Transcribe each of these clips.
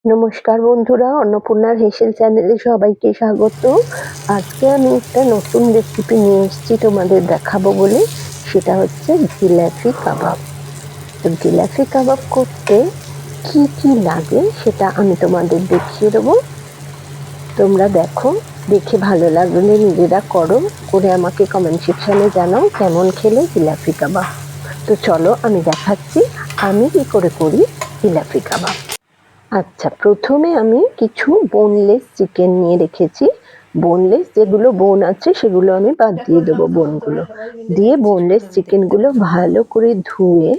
নমস্কার বন্ধুরা, অন্নপূর্ণার হেসেল চ্যানেলে সবাইকে স্বাগত। আজকে আমি একটা নতুন রেসিপি নিয়ে এসেছি তোমাদের দেখাবো বলে। সেটা হচ্ছে জিলাপি কাবাব। তো জিলাপি কাবাব করতে কি কি লাগে সেটা আমি তোমাদের দেখিয়ে দেবো। তোমরা দেখো, দেখে ভালো লাগলে নিজেরা করো, করে আমাকে কমেন্ট সেকশনে জানাও কেমন খেলে জিলাপি কাবাব। তো চলো আমি দেখাচ্ছি আমি কি করে করি জিলাপি কাবাব। আচ্ছা, প্রথমে আমি কিছু বোনলেস চিকেন নিয়ে রেখেছি। বোনলেস যেগুলো বোন আছে সেগুলো আমি বাদ দিয়ে দেবো, বোনগুলো দিয়ে বোনলেস চিকেনগুলো ভালো করে ধুয়ে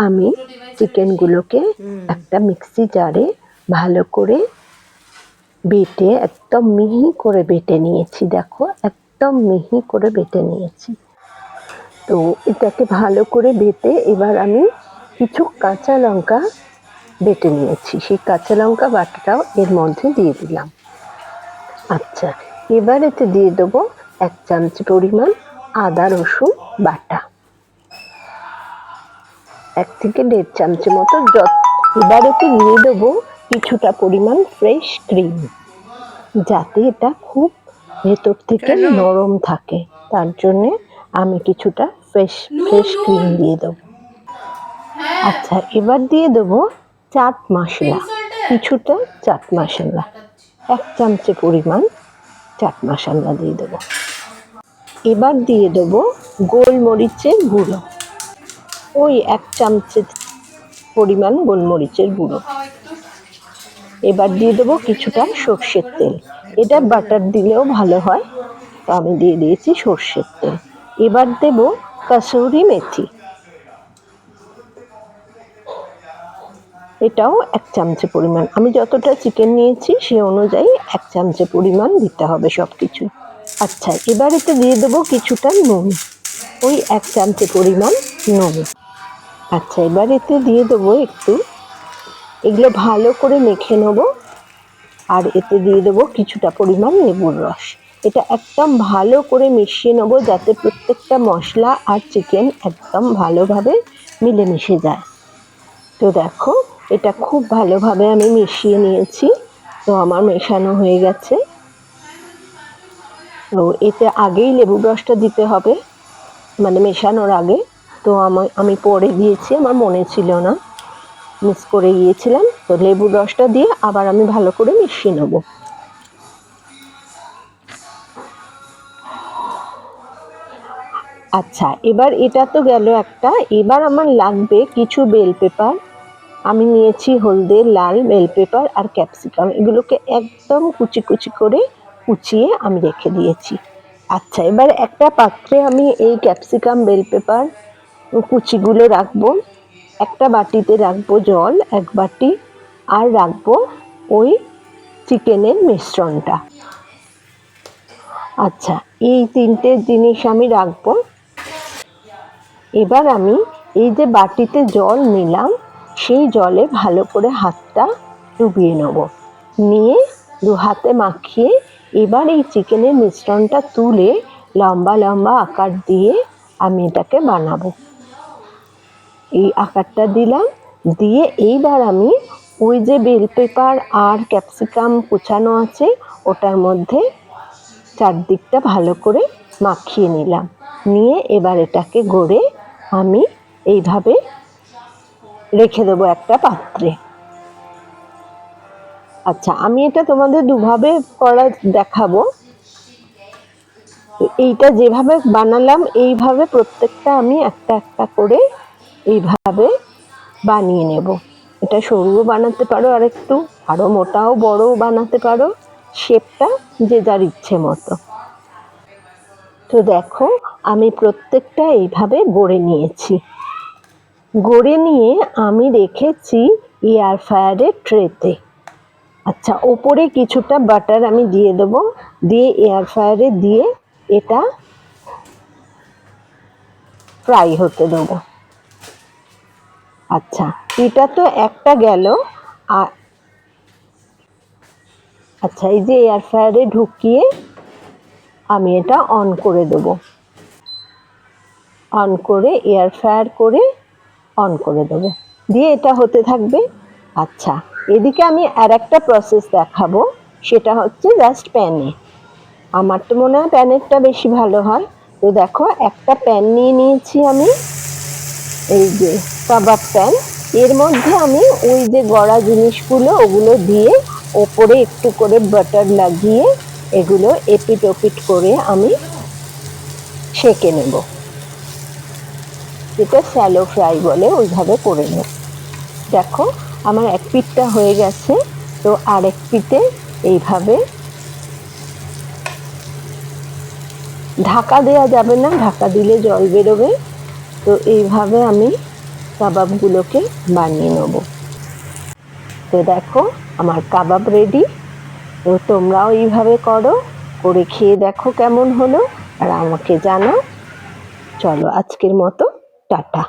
আমি চিকেনগুলোকে একটা মিক্সি জারে ভালো করে বেটে একদম মিহি করে বেটে নিয়েছি। দেখো, একদম মিহি করে বেটে নিয়েছি। তো এটাকে ভালো করে বেটে এবার আমি কিছু কাঁচা লঙ্কা বেটে নিয়েছি, সেই কাঁচা লঙ্কা বাটাটাও এর মধ্যে দিয়ে দিলাম। আচ্ছা, এবার এতে দিয়ে দেবো 1 চামচ পরিমাণ আদা রসুন বাটা, 1 থেকে 1.5 চামচ মতো। এবার এতে দিয়ে দেবো কিছুটা পরিমাণ ফ্রেশ ক্রিম, যাতে এটা খুব ভেতর থেকে নরম থাকে, তার জন্যে আমি কিছুটা ফ্রেশ ক্রিম দিয়ে দেবো। আচ্ছা, এবার দিয়ে দেবো চাট মশলা, কিছুটা চাট মশলা, 1 চামচ পরিমাণ চাট মশলা দিয়ে দেবো। এবার দিয়ে দেবো গোলমরিচের গুঁড়ো, ওই 1 চামচ পরিমাণ গোলমরিচের গুঁড়ো। এবার দিয়ে দেবো কিছুটা সর্ষের তেল, এটা বাটার দিলেও ভালো হয়, তো আমি দিয়ে দিয়েছি সর্ষের তেল। এবার দেব কাসুরি মেথি, এটাও 1 চামচ পরিমাণ। আমি যতটা চিকেন নিয়েছি সে অনুযায়ী 1 চামচ পরিমাণ দিতে হবে সবকিছু। আচ্ছা, এবার এতে দিয়ে দেবো কিছুটা নুন, ওই 1 চামচ পরিমাণ নুন। আচ্ছা, এবার এতে দিয়ে দেবো একটু, এগুলো ভালো করে মেখে নেব। আর এতে দিয়ে দেবো কিছুটা পরিমাণ লেবুর রস। এটা একদম ভালো করে মিশিয়ে নেব, যাতে প্রত্যেকটা মশলা আর চিকেন একদম ভালোভাবে মিলেমিশে যায়। তো দেখো, এটা খুব ভালোভাবে আমি মিশিয়ে নিয়েছি। তো আমার মেশানো হয়ে গেছে। তো এতে আগেই লেবুর রসটা দিতে হবে, মানে মেশানোর আগে। তো আমি পরে দিয়েছি, আমার মনে ছিল না, মিস করে গিয়েছিলাম। তো লেবুর রসটা দিয়ে আবার আমি ভালো করে মিশিয়ে নেব। আচ্ছা, এবার এটা তো গেল একটা। এবার আমার লাগবে কিছু বেল পেপার। আমি নিয়েছি হলদে, লাল বেল পেপার আর ক্যাপসিকাম, এগুলোকে একদম কুচি কুচি করে কুচিয়ে আমি রেখে দিয়েছি। আচ্ছা, এবার একটা পাত্রে আমি এই ক্যাপসিকাম বেল পেপার কুচিগুলো রাখবো। একটা বাটিতে রাখবো জল 1 বাটি, আর রাখবো ওই চিকেনের মিশ্রণটা। আচ্ছা, এই 3টে জিনিস আমি রাখবো। এবার আমি এই যে বাটিতে জল নিলাম, সেই জলে ভালো করে হাতটা ডুবিয়ে নেব, নিয়ে 2 হাতে মাখিয়ে এবার এই চিকেনের মিশ্রণটা তুলে লম্বা লম্বা আকার দিয়ে আমি এটাকে বানাবো। এই আকারটা দিলাম, দিয়ে এইবার আমি ওই যে বেল পেপার আর ক্যাপসিকাম কুচানো আছে ওটার মধ্যে চারদিকটা ভালো করে মাখিয়ে নিলাম, নিয়ে এবার এটাকে গড়ে আমি এইভাবে রেখে দেবো একটা পাত্রে। আচ্ছা, আমি এটা তোমাদের দুভাবে করা দেখাবো। এইটা যেভাবে বানালাম এইভাবে প্রত্যেকটা আমি একটা একটা করে এইভাবে বানিয়ে নেব। এটা সরুও বানাতে পারো, আর একটু আরো মোটাও বড়ও বানাতে পারো, শেপটা যে যার ইচ্ছে মতো। তো দেখো, আমি প্রত্যেকটা এইভাবে গড়ে নিয়েছি। গড়ে নিয়ে আমি রেখেছি এয়ার ফ্রায়ারের ট্রেতে। আচ্ছা, ওপরে কিছুটা বাটার আমি দিয়ে দেবো, দিয়ে এয়ার ফ্রায়ারে দিয়ে এটা ফ্রাই হতে দেবো। আচ্ছা, এটা তো একটা গেল। আর আচ্ছা, এই যে এয়ার ফ্রায়ারে ঢুকিয়ে আমি এটা অন করে দেবো, অন করে এয়ার ফ্রায়ার করে অন করে দেবো, দিয়ে এটা হতে থাকবে। আচ্ছা, এদিকে আমি আর একটা প্রসেস দেখাবো, সেটা হচ্ছে জাস্ট প্যানে। আমার তো মনে হয় প্যানেরটা বেশি ভালো হয়। তো দেখো একটা প্যান নিয়ে নিয়েছি আমি, এই যে কাবাব প্যান। এর মধ্যে আমি ওই যে গড়া জিনিসগুলো ওগুলো দিয়ে ওপরে একটু করে বাটার লাগিয়ে এগুলো এপিট ওপিট করে আমি সেঁকে নেব, যেটা শ্যালো ফ্রাই বলে, ওইভাবে করে নেব। দেখো আমার এক পিঠটা হয়ে গেছে, তো আরেক পিঠে এইভাবে ঢাকা দেওয়া যাবে না, ঢাকা দিলে জল বেরোবে। তো এইভাবে আমি কাবাবগুলোকে বানিয়ে নেব। তো দেখো আমার কাবাব রেডি। তো তোমরাও এইভাবে করো, করে খেয়ে দেখো কেমন হলো, আর আমাকে জানাও। চলো আজকের মতো টাটা।